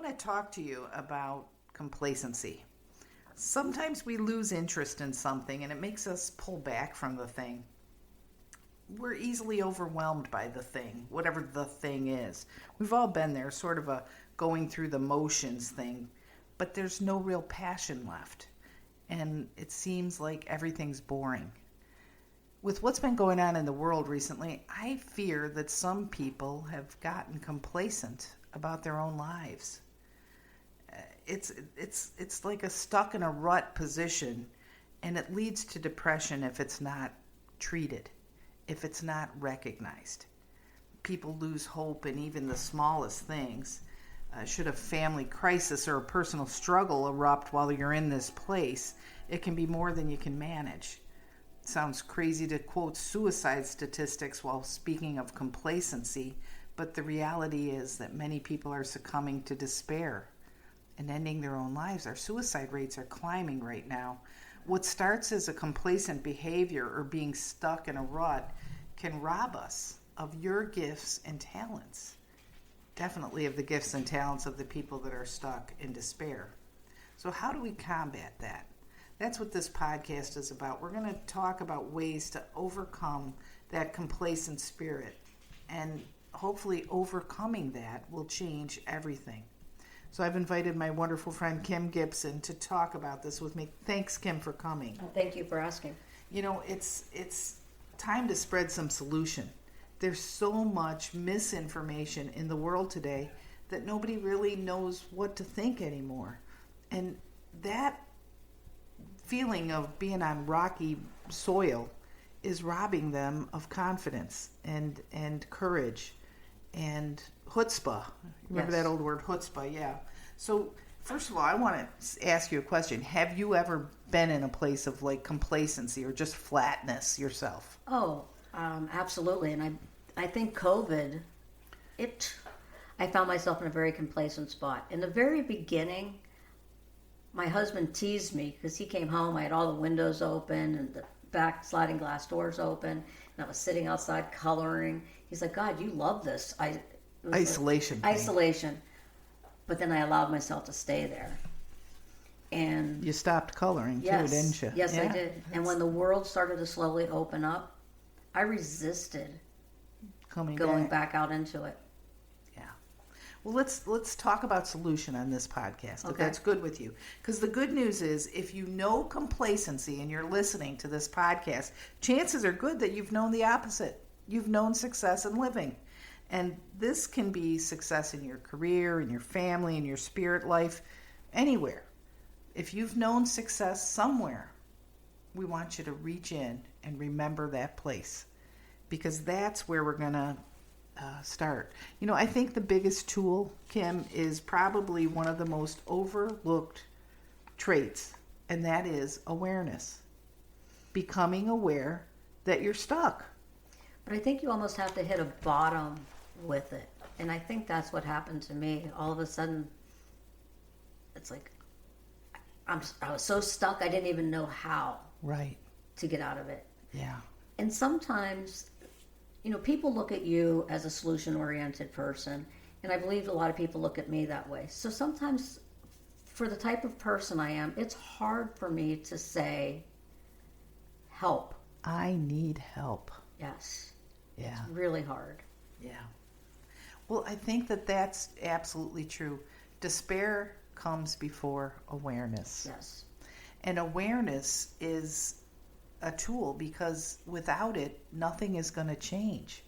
want to talk to you about complacency. Sometimes we lose interest in something and it makes us pull back from the thing. We're easily overwhelmed by the thing, whatever the thing is. We've all been there, sort of a going through the motions thing, but there's no real passion left. And it seems like everything's boring. With what's been going on in the world recently, I fear that some people have gotten complacent about their own lives. It's like a stuck in a rut position, and it leads to depression if it's not treated, if it's not recognized. People lose hope in even the smallest things. Should a family crisis or a personal struggle erupt while you're in this place, it can be more than you can manage. It sounds crazy to quote suicide statistics while speaking of complacency, but the reality is that many people are succumbing to despair and ending their own lives. Our suicide rates are climbing right now. What starts as a complacent behavior or being stuck in a rut can rob us of your gifts and talents. Definitely of the gifts and talents of the people that are stuck in despair. So how do we combat that? That's what this podcast is about. We're going to talk about ways to overcome that complacent spirit, and hopefully overcoming that will change everything. So I've invited my wonderful friend Kim Gibson to talk about this with me. Thanks, Kim, for coming. Thank you for asking. You know, it's time to spread some solution. There's so much misinformation in the world today that nobody really knows what to think anymore. And that feeling of being on rocky soil is robbing them of confidence and courage and chutzpah. Remember Yes. that old word, chutzpah? Yeah. So first of all, I want to ask you a question. Have you ever been in a place of like complacency or just flatness yourself? Oh, absolutely. And I think COVID, I found myself in a very complacent spot. In the very beginning, my husband teased me because he came home. I had all the windows open and the back sliding glass doors open, and I was sitting outside coloring. He's like, "God, you love this." Isolation. Isolation. But then I allowed myself to stay there. And You stopped coloring yes, too, didn't you? Yes, Yeah, I did. And when the world started to slowly open up, I resisted going back out into it. Yeah. Well, let's talk about solution on this podcast, if Okay. that's good with you. Because the good news is, if you know complacency and you're listening to this podcast, chances are good that you've known the opposite. You've known success in living. And this can be success in your career, in your family, in your spirit life, anywhere. If you've known success somewhere, we want you to reach in and remember that place, because that's where we're going to start. You know, I think the biggest tool, Kim, is probably one of the most overlooked traits, and that is awareness. Becoming aware that you're stuck. But I think you almost have to hit a bottom with it. And I think that's what happened to me. All of a sudden, it's like I was so stuck I didn't even know how Right. to get out of it. Yeah. And sometimes, people look at you as a solution-oriented person, and I believe a lot of people look at me that way. So sometimes, for the type of person I am, it's hard for me to say, help. I need help. Yes. Yeah. It's really hard. Yeah. Well, I think that that's absolutely true. Despair comes before awareness. Yes. And awareness is a tool, because without it, nothing is going to change.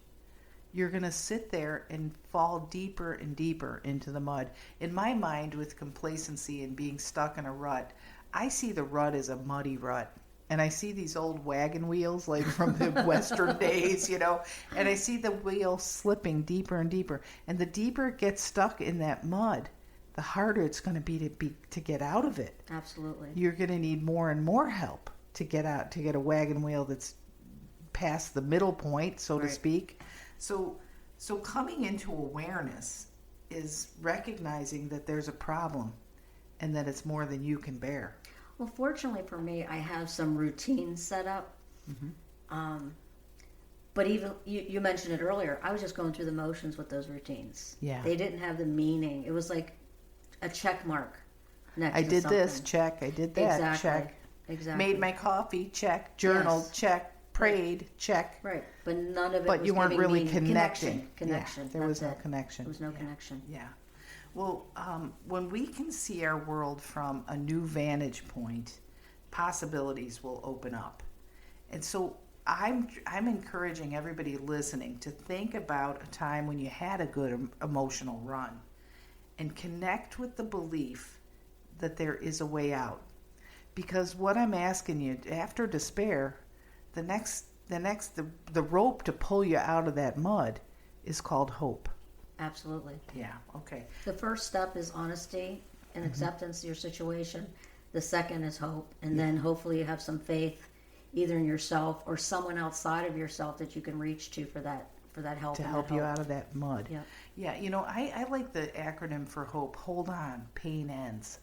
You're going to sit there and fall deeper and deeper into the mud. In my mind, with complacency and being stuck in a rut, I see the rut as a muddy rut. And I see these old wagon wheels, like from the Western days, and I see the wheel slipping deeper and deeper. And the deeper it gets stuck in that mud, the harder it's going to be to get out of it. Absolutely. You're going to need more and more help to get out, to get a wagon wheel that's past the middle point, so to speak. So coming into awareness is recognizing that there's a problem and that it's more than you can bear. Well, fortunately for me, I have some routines set up. Mm-hmm. But even, you mentioned it earlier, I was just going through the motions with those routines. Yeah. They didn't have the meaning. It was like a check mark next I to did something. this, check. I did that, Exactly. check. Exactly. Made my coffee, check. Journaled, Yes. check. Prayed, check. Right, but none of it But was you weren't giving really me connecting. Connection. Yeah, there was That's no it. connection. There was no Yeah. connection. Yeah. Well, when we can see our world from a new vantage point, possibilities will open up. And so I'm encouraging everybody listening to think about a time when you had a good emotional run and connect with the belief that there is a way out. Because what I'm asking you, after despair, the rope to pull you out of that mud is called hope. Absolutely. Yeah, okay. The first step is honesty and acceptance of your situation. The second is hope. And then hopefully you have some faith either in yourself or someone outside of yourself that you can reach to for that help. To and help that you hope. out of that mud. Yeah. Yeah, you know, I like the acronym for hope. Hold on, pain ends.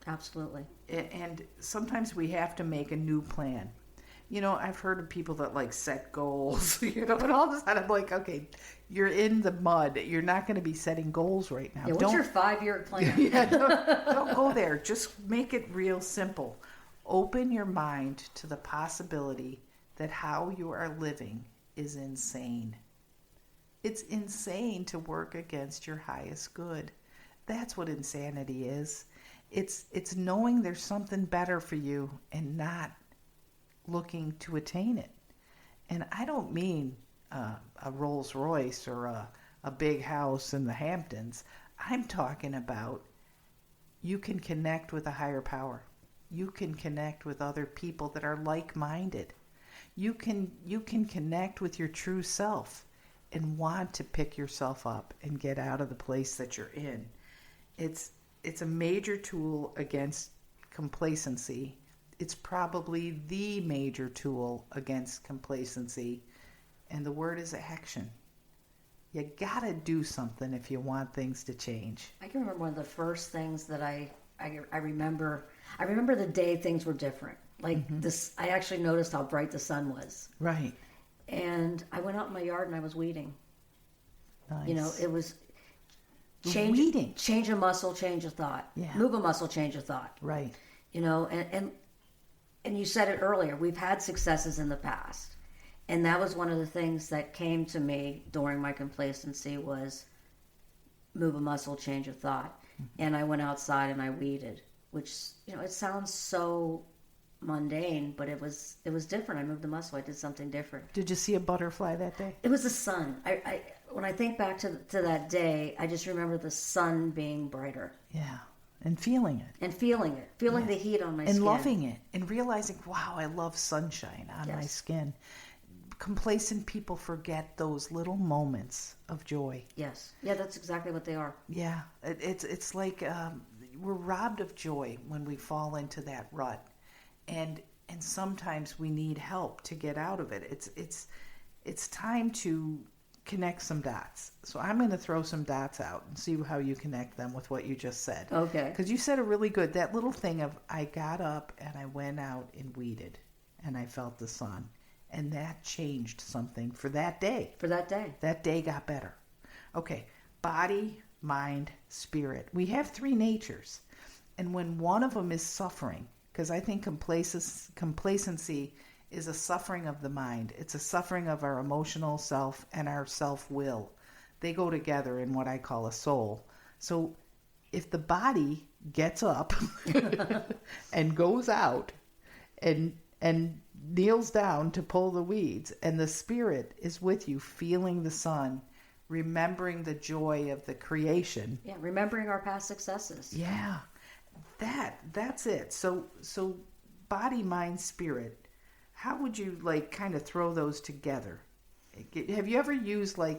Absolutely. And sometimes we have to make a new plan. You know, I've heard of people that like set goals, you know, and all of a sudden I'm like, okay, you're in the mud. You're not going to be setting goals right now. Yeah, what's your 5-year plan? Yeah, don't go there. Just make it real simple. Open your mind to the possibility that how you are living is insane. It's insane to work against your highest good. That's what insanity is. It's knowing there's something better for you and not looking to attain it. And I don't mean a Rolls Royce or a big house in the Hamptons. I'm talking about you can connect with a higher power. You can connect with other people that are like-minded. You can connect with your true self and want to pick yourself up and get out of the place that you're in. It's a major tool against complacency. It's probably the major tool against complacency. And the word is action. You gotta do something if you want things to change. I can remember one of the first things that I remember. I remember the day things were different. Like this, I actually noticed how bright the sun was. Right. And I went out in my yard and I was weeding. Nice. You know, it was Weeding. change a muscle, change a thought. Yeah. Move a muscle, change a thought. Right. You know, and you said it earlier. We've had successes in the past, and that was one of the things that came to me during my complacency was move a muscle, change a thought. And I went outside and I weeded, which, you know, it sounds so mundane, but it was different. I moved the muscle. I did something different. Did you see a butterfly that day? It was the sun. I when I think back to that day, I just remember the sun being brighter. Yeah. And feeling it. And feeling it. Feeling the heat on my skin. And loving it. And realizing, wow, I love sunshine on my skin. Complacent people forget those little moments of joy. Yes. Yeah, that's exactly what they are. Yeah. It's like we're robbed of joy when we fall into that rut. And sometimes we need help to get out of it. It's time to connect some dots. So I'm going to throw some dots out and see how you connect them with what you just said. Okay. Because you said a really good, that little thing of I got up and I went out and weeded and I felt the sun. And that changed something for that day. For that day. That day got better. Okay, body, mind, spirit. We have three natures. And when one of them is suffering, because I think complacency is a suffering of the mind. It's a suffering of our emotional self and our self-will. They go together in what I call a soul. So if the body gets up and goes out and kneels down to pull the weeds, and the spirit is with you, feeling the sun, remembering the joy of the creation. Yeah, remembering our past successes. Yeah, that's it. So body, mind, spirit. How would you like kind of throw those together? Have you ever used I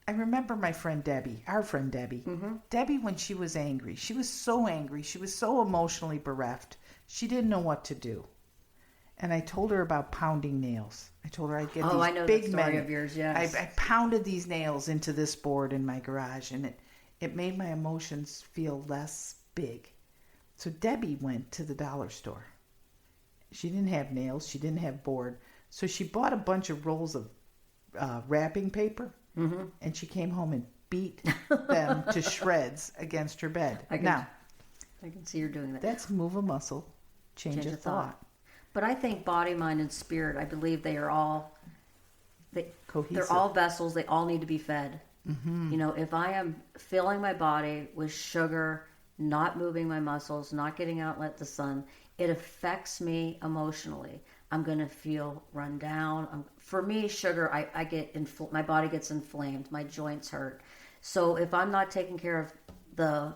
remember my friend Debbie, our friend Debbie. Mm-hmm. Debbie, when she was angry, she was so angry. She was so emotionally bereft. She didn't know what to do. And I told her about pounding nails. I told her I'd get these I know big that story men. of yours, yes. I pounded these nails into this board in my garage, and it made my emotions feel less big. So Debbie went to the dollar store. She didn't have nails. She didn't have board. So she bought a bunch of rolls of wrapping paper, and she came home and beat them to shreds against her bed. I can see you're doing that. That's move a muscle, change a thought. But I think body, mind, and spirit, I believe they are all cohesive. They're all vessels. They all need to be fed. Mm-hmm. You know, if I am filling my body with sugar, not moving my muscles, not getting out and let the sun, it affects me emotionally. I'm going to feel run down. For me, sugar, I get my body gets inflamed. My joints hurt. So if I'm not taking care of the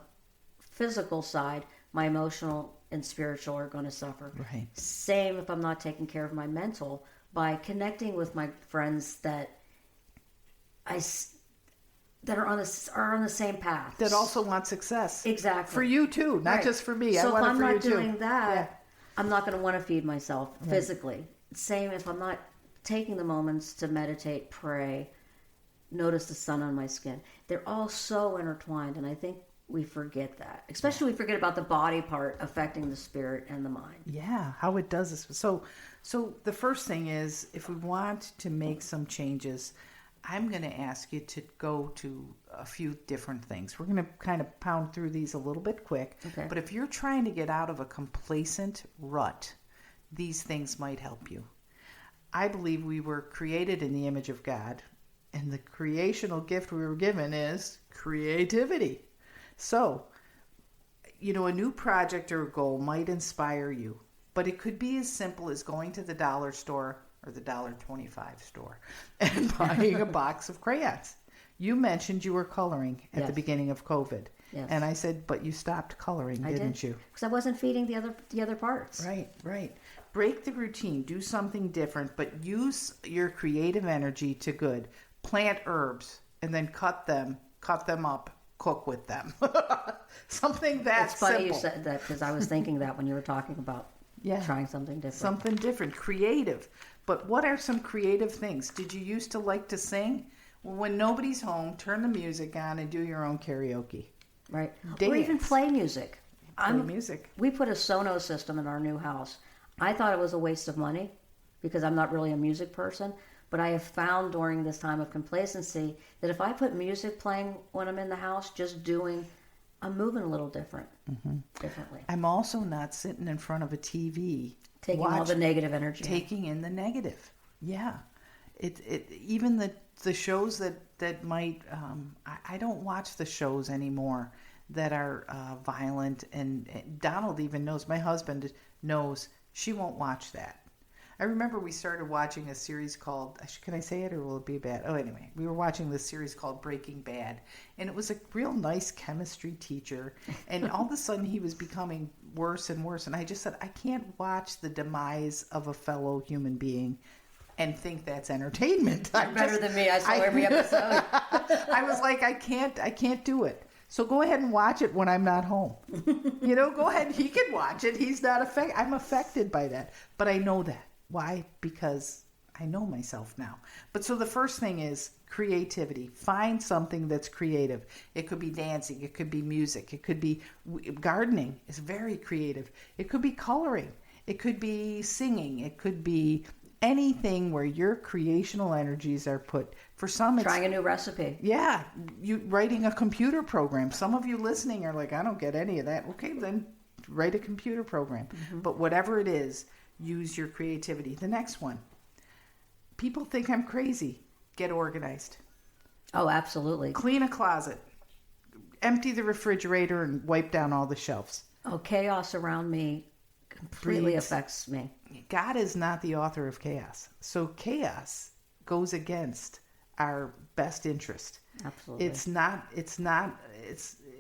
physical side, my emotional and spiritual are going to suffer. Right. Same if I'm not taking care of my mental by connecting with my friends that are on the same path. That also want success. Exactly. For you too, not right. just for me. So I want if I'm it for not you too. doing that, yeah. I'm not going to want to feed myself right. physically. Same if I'm not taking the moments to meditate, pray, notice the sun on my skin. They're all so intertwined, and I think we forget that. Especially we forget about the body part affecting the spirit and the mind. Yeah, how it does this. So the first thing is, if we want to make some changes, I'm going to ask you to go to a few different things. We're going to kind of pound through these a little bit quick. Okay. But if you're trying to get out of a complacent rut, these things might help you. I believe we were created in the image of God, and the creational gift we were given is creativity. So, you know, a new project or a goal might inspire you, but it could be as simple as going to the dollar store or the $1.25 store and buying a box of crayons. You mentioned you were coloring at the beginning of COVID. Yes. And I said, but you stopped coloring, didn't you? Because I wasn't feeding the other parts. Right. Break the routine. Do something different, but use your creative energy to good. Plant herbs and then cut them up, cook with them. Something that's It's funny simple. you said that because I was thinking that when you were talking about trying something different. Something different, creative. But what are some creative things? Did you used to like to sing? Well, when nobody's home, turn the music on and do your own karaoke. Right. Dance. Or even play music. Music. We put a Sonos system in our new house. I thought it was a waste of money because I'm not really a music person. But I have found during this time of complacency that if I put music playing when I'm in the house, I'm moving a little differently. I'm also not sitting in front of a TV. Taking all the negative energy. Taking in the negative. Yeah. Even the shows that might, I don't watch the shows anymore that are violent, and Donald even knows, my husband knows, she won't watch that. I remember we started watching a series called, can I say it or will it be bad? Oh, anyway, we were watching this series called Breaking Bad, and it was a real nice chemistry teacher, and all of a sudden he was becoming worse and worse, and I just said, I can't watch the demise of a fellow human being and think that's entertainment. You're better than me. I saw every episode. I was like, I can't do it. So go ahead and watch it when I'm not home. Go ahead. He can watch it. He's not affected. I'm affected by that, but I know that. Why? Because I know myself now. But so the first thing is creativity. Find something that's creative. It could be dancing. It could be music. It could be gardening is very creative. It could be coloring. It could be singing. It could be anything where your creational energies are put. For some, it's trying a new recipe. Yeah, you writing a computer program. Some of you listening are like, I don't get any of that. Okay, then write a computer program. Mm-hmm. But whatever it is, use your creativity. The next one. People think I'm crazy. Get organized. Oh, absolutely. Clean a closet. Empty the refrigerator and wipe down all the shelves. Oh, chaos around me completely affects me. God is not the author of chaos. So chaos goes against our best interest. Absolutely.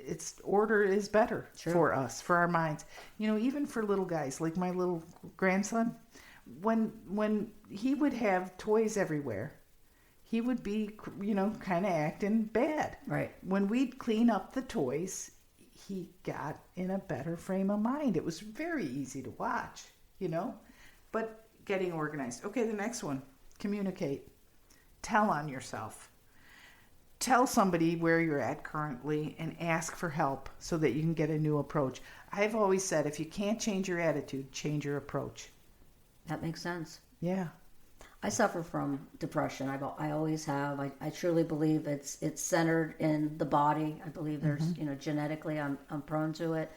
It's order is better True. For us, for our minds. Even for little guys, like my little grandson, when he would have toys everywhere, he would be, kind of acting bad. Right. When we'd clean up the toys, he got in a better frame of mind. It was very easy to watch, but getting organized. Okay, the next one, communicate. Tell on yourself. Tell somebody where you're at currently and ask for help so that you can get a new approach. I've always said, if you can't change your attitude, change your approach. That makes sense. Yeah. I suffer from depression. I always have. I truly believe it's centered in the body. I believe there's, genetically I'm prone to it.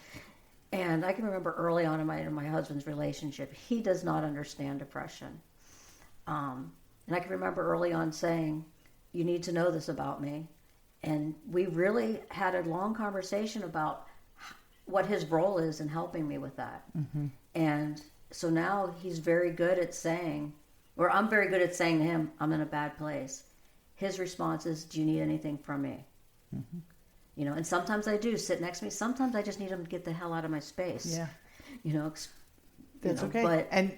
And I can remember early on in my husband's relationship, he does not understand depression. And I can remember early on saying, you need to know this about me. And we really had a long conversation about what his role is in helping me with that. Mm-hmm. And so now he's very good at saying, or I'm very good at saying to him, I'm in a bad place. His response is, do you need anything from me? Mm-hmm. And sometimes I do sit next to me. Sometimes I just need him to get the hell out of my space. Yeah. That's okay. But, and,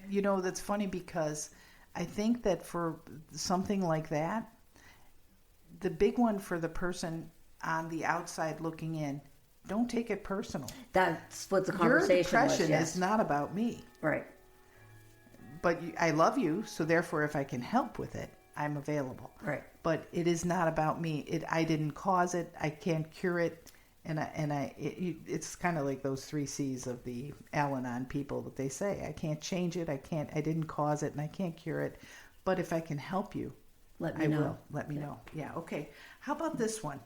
that's funny because I think that for something like that, the big one for the person on the outside looking in, don't take it personal. That's what the conversation was. Your depression is not about me. Right. But I love you, so therefore if I can help with it, I'm available. Right. But it is not about me. I didn't cause it. I can't cure it. It's kind of like those 3 C's of the Al-Anon people that they say, I can't change it. I didn't cause it and I can't cure it. But if I can help you, I will. Let me know. Yeah. Okay. How about this one?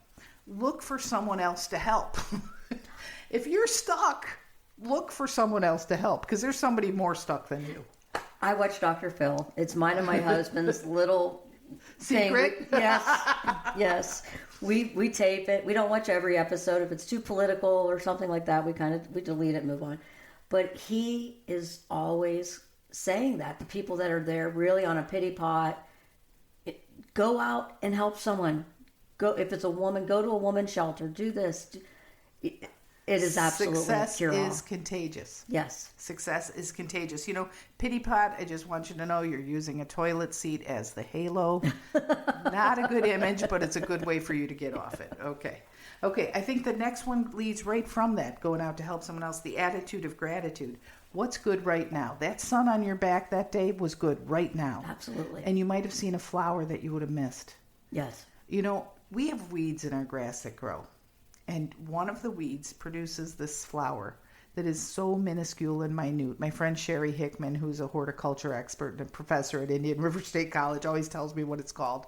Look for someone else to help. If you're stuck, look for someone else to help because there's somebody more stuck than you. I watch Dr. Phil. It's mine and my husband's little secret. Yes. We tape it. We don't watch every episode. If it's too political or something like that, we delete it and move on. But he is always saying that the people that are there really on a pity pot, go out and help someone. Go, if it's a woman, go to a woman's shelter. Do this. It is absolutely Success is contagious. Yes. Success is contagious. Pity pot, I just want you to know you're using a toilet seat as the halo. Not a good image, but it's a good way for you to get off it. Okay, I think the next one leads right from that, going out to help someone else, the attitude of gratitude. What's good right now? That sun on your back that day was good right now. Absolutely. And you might have seen a flower that you would have missed. Yes. We have weeds in our grass that grow. And one of the weeds produces this flower that is so minuscule and minute. My friend Sherry Hickman, who's a horticulture expert and a professor at Indian River State College, always tells me what it's called.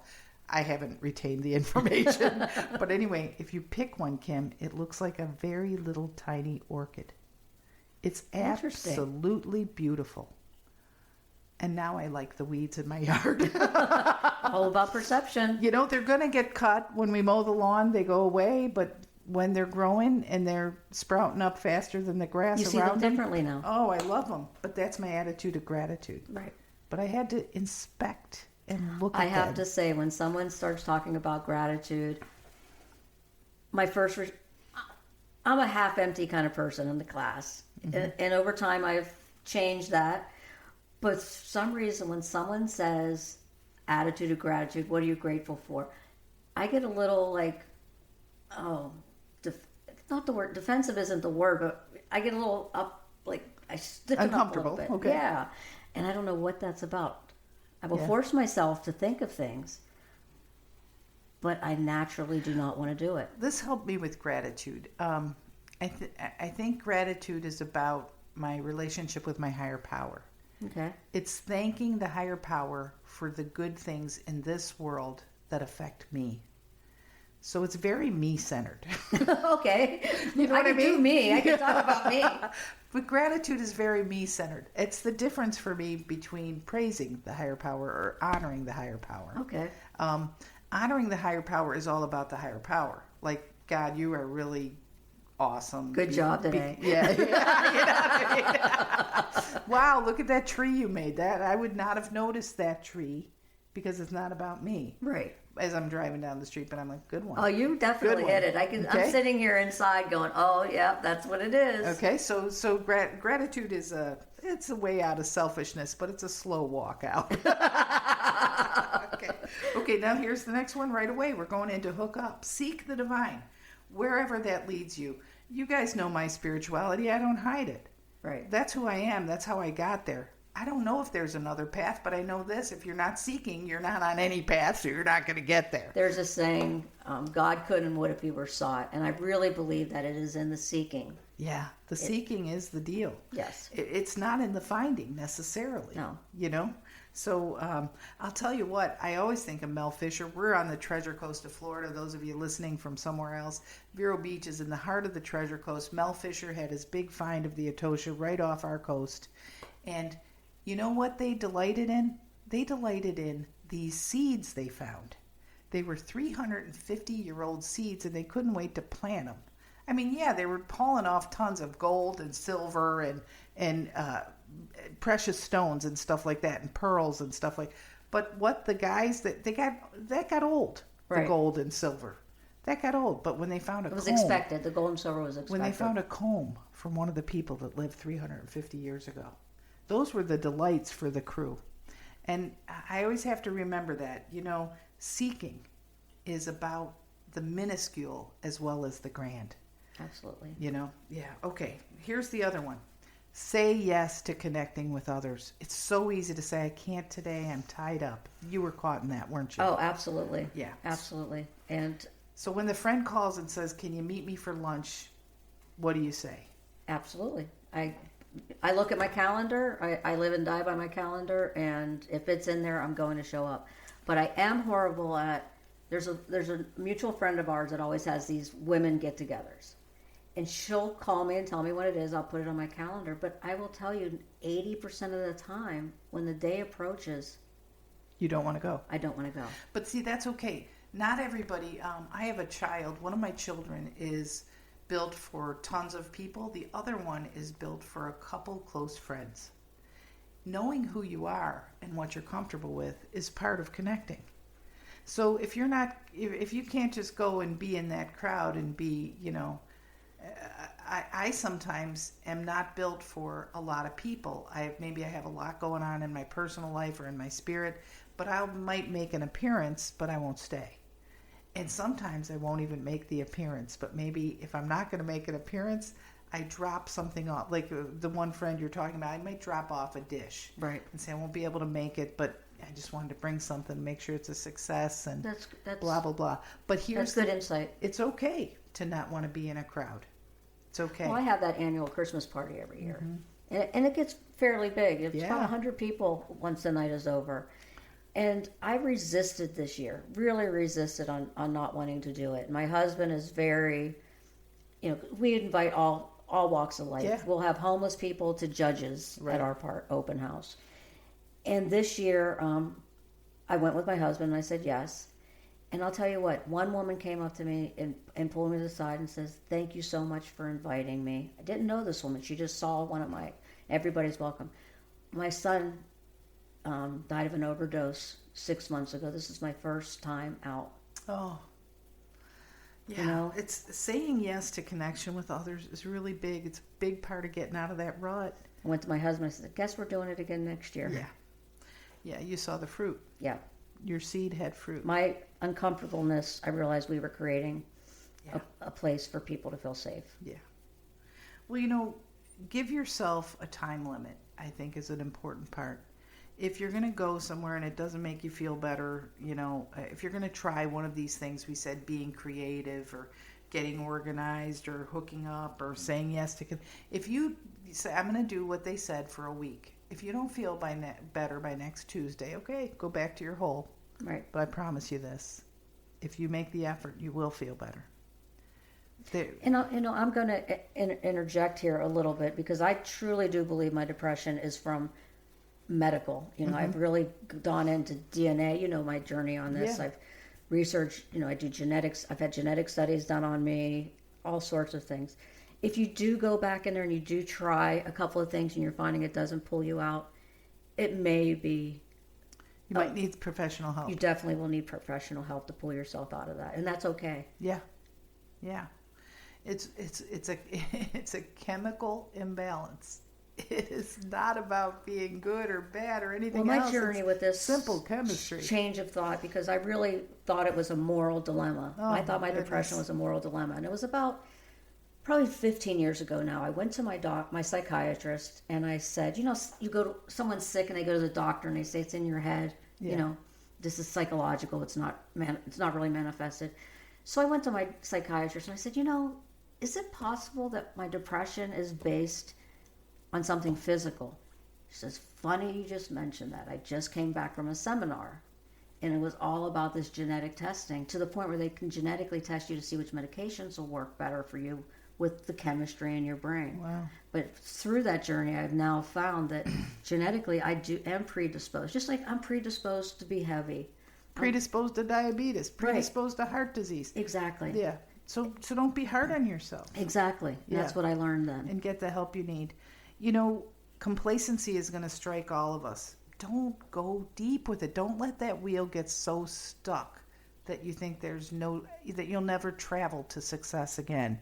I haven't retained the information. But anyway, if you pick one, Kim, it looks like a very little tiny orchid. It's absolutely beautiful. And now I like the weeds in my yard. All about perception. They're going to get cut when we mow the lawn. They go away, but when they're growing and they're sprouting up faster than the grass you around see them differently now. Oh, I love them. But that's my attitude of gratitude. Right. But I had to inspect and look at I have to say, when someone starts talking about gratitude, I'm a half-empty kind of person in the class. Mm-hmm. And over time, I've changed that. But for some reason, when someone says attitude of gratitude, what are you grateful for? I get a little not the word, defensive isn't the word, but I get a little I stiffen uncomfortable. Up a little bit. Okay. Yeah. And I don't know what that's about. I will force myself to think of things, but I naturally do not want to do it. This helped me with gratitude. I think gratitude is about my relationship with my higher power. Okay. It's thanking the higher power for the good things in this world that affect me. So it's very me-centered. Okay. You know what I mean? Do me. I can talk about me. But gratitude is very me-centered. It's the difference for me between praising the higher power or honoring the higher power. Okay. Honoring the higher power is all about the higher power. Like, God, you are really awesome. Good job today. Yeah. You know what I mean? Wow, look at that tree you made. That I would not have noticed that tree because it's not about me. Right. As I'm driving down the street, but I'm like, good one. Oh, you definitely hit it. Okay. I'm sitting here inside going, oh, yeah, that's what it is. Okay, so gratitude is it's a way out of selfishness, but it's a slow walk out. Okay, now here's the next one right away. We're going into hook up. Seek the divine, wherever that leads you. You guys know my spirituality. I don't hide it. Right. That's who I am. That's how I got there. I don't know if there's another path, but I know this. If you're not seeking, you're not on any path, so you're not going to get there. There's a saying, God could and would if he were sought. And I really believe that it is in the seeking Yeah, the seeking is the deal. Yes. It's not in the finding necessarily. No. You know? So I'll tell you what, I always think of Mel Fisher. We're on the Treasure Coast of Florida. Those of you listening from somewhere else, Vero Beach is in the heart of the Treasure Coast. Mel Fisher had his big find of the Etosha right off our coast. And you know what they delighted in? They delighted in these seeds they found. They were 350-year-old seeds, and they couldn't wait to plant them. I mean, yeah, they were pulling off tons of gold and silver and precious stones and stuff like that, and pearls and stuff like. But what the guys that got old, Right. the gold and silver, that got old. But when they found a It was comb, expected. The gold and silver was expected. when they found a comb from one of the people that lived 350 years ago, those were the delights for the crew. And I always have to remember that, seeking is about the minuscule as well as the grand. Absolutely. Yeah. Okay. Here's the other one. Say yes to connecting with others. It's so easy to say, I can't today, I'm tied up. You were caught in that, weren't you? Oh, absolutely. Yeah. Absolutely. And So when the friend calls and says, can you meet me for lunch? What do you say? absolutely. I look at my calendar. I live and die by my calendar, and if it's in there, I'm going to show up. But I am horrible at. There's a mutual friend of ours that always has these women get-togethers, and she'll call me and tell me what it is. I'll put it on my calendar. But I will tell you, 80% of the time, when the day approaches, You don't want to go. I don't want to go. But see, that's okay. Not everybody. I have a child. One of my children is built for tons of people. The other one is built for a couple close friends. Knowing who you are and what you're comfortable with is part of connecting. So if you can't just go and be in that crowd and be, I sometimes am not built for a lot of people. Maybe I have a lot going on in my personal life or in my spirit, but I might make an appearance, but I won't stay. And sometimes I won't even make the appearance, but maybe if I'm not going to make an appearance, I drop something off. Like the one friend you're talking about, I might drop off a dish. Right. And say I won't be able to make it, but I just wanted to bring something to make sure it's a success and That's blah, blah, blah. But That's good insight. it's okay to not want to be in a crowd. It's okay. Well, I have that annual Christmas party every year, and it gets fairly big. It's about Yeah. 100 people once the night is over. And I resisted this year, really resisted on not wanting to do it. My husband is very, we invite all walks of life. Yeah. We'll have homeless people to judges Right. at our open house. And this year, I went with my husband and I said yes. And I'll tell you what, one woman came up to me and pulled me to the side and says, "Thank you so much for inviting me." I didn't know this woman. She just saw one of everybody's welcome. My son died of an overdose 6 months ago. This is my first time out. Oh. Yeah. It's saying yes to connection with others is really big. It's a big part of getting out of that rut. I went to my husband and said, "Guess we're doing it again next year." Yeah. Yeah, you saw the fruit. Yeah. Your seed had fruit. My uncomfortableness, I realized we were creating Yeah. a place for people to feel safe. Yeah. Well, give yourself a time limit, I think, is an important part. If you're going to go somewhere and it doesn't make you feel better, if you're going to try one of these things we said, being creative or getting organized or hooking up or saying yes to, if you say, I'm going to do what they said for a week, if you don't feel better by next Tuesday, okay, go back to your hole. Right. But I promise you this, if you make the effort, you will feel better. And I'm going to interject here a little bit because I truly do believe my depression is from medical. I've really gone into DNA. My journey on this. Yeah. I've researched. I do genetics. I've had genetic studies done on me. All sorts of things. If you do go back in there and you do try a couple of things and you're finding it doesn't pull you out, it may be. You might need professional help. You definitely will need professional help to pull yourself out of that, and that's okay. Yeah. It's a chemical imbalance. It is not about being good or bad or anything Well, else. my journey with this simple chemistry. Change of thought, because I really thought it was a moral dilemma. Oh, I thought my goodness. depression was a moral dilemma, and it was about probably 15 years ago now. I went to my psychiatrist, and I said, you go to someone's sick, and they go to the doctor, and they say it's in your head. Yeah. This is psychological. It's not really manifested. So I went to my psychiatrist, and I said, is it possible that my depression is based on something physical? She says, funny you just mentioned that. I just came back from a seminar, and it was all about this genetic testing, to the point where they can genetically test you to see which medications will work better for you with the chemistry in your brain. Wow. But through that journey, I've now found that genetically am predisposed, just like I'm predisposed to be heavy. Predisposed to diabetes, predisposed to heart disease. Exactly. Yeah. So don't be hard on yourself. Exactly. That's what I learned then. And get the help you need. You know, complacency is going to strike all of us. Don't go deep with it. Don't let that wheel get so stuck that you think that you'll never travel to success again.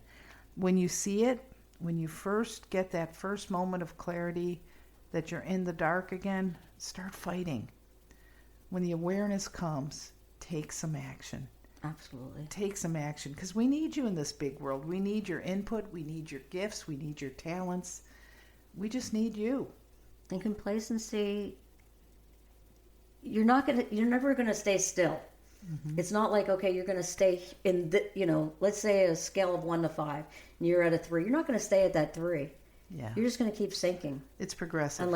When you see it, when you first get that first moment of clarity that you're in the dark again, start fighting. When the awareness comes, take some action. Absolutely. Take some action, because we need you in this big world. We need your input. We need your gifts. We need your talents. We just need you. In complacency, you're never gonna stay still. Mm-hmm. It's not like, okay, you're gonna stay in let's say a scale of 1 to 5, and you're at a 3. You're not gonna stay at that 3. Yeah. You're just gonna keep sinking. It's progressive.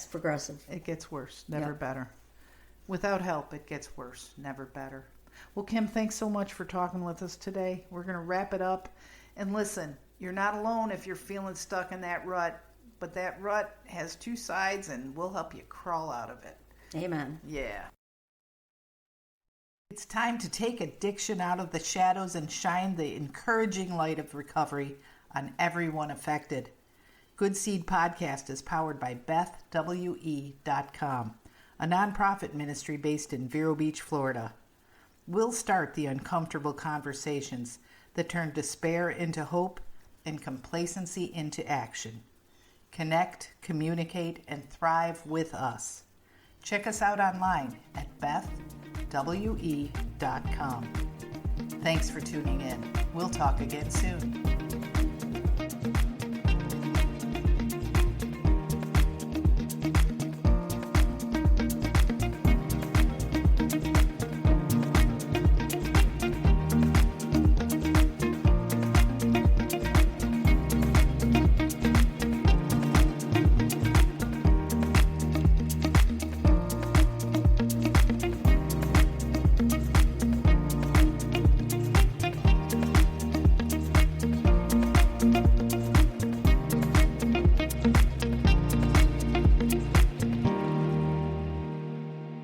Progressive. It gets worse, never better. Without help, it gets worse, never better. Well, Kim, thanks so much for talking with us today. We're gonna wrap it up. And listen, you're not alone if you're feeling stuck in that rut, but that rut has 2 sides, and we'll help you crawl out of it. Amen. Yeah. It's time to take addiction out of the shadows and shine the encouraging light of recovery on everyone affected. Good Seed Podcast is powered by BethWE.com, a nonprofit ministry based in Vero Beach, Florida. We'll start the uncomfortable conversations that turn despair into hope and complacency into action. Connect, communicate, and thrive with us. Check us out online at BethWE.com. Thanks for tuning in. We'll talk again soon.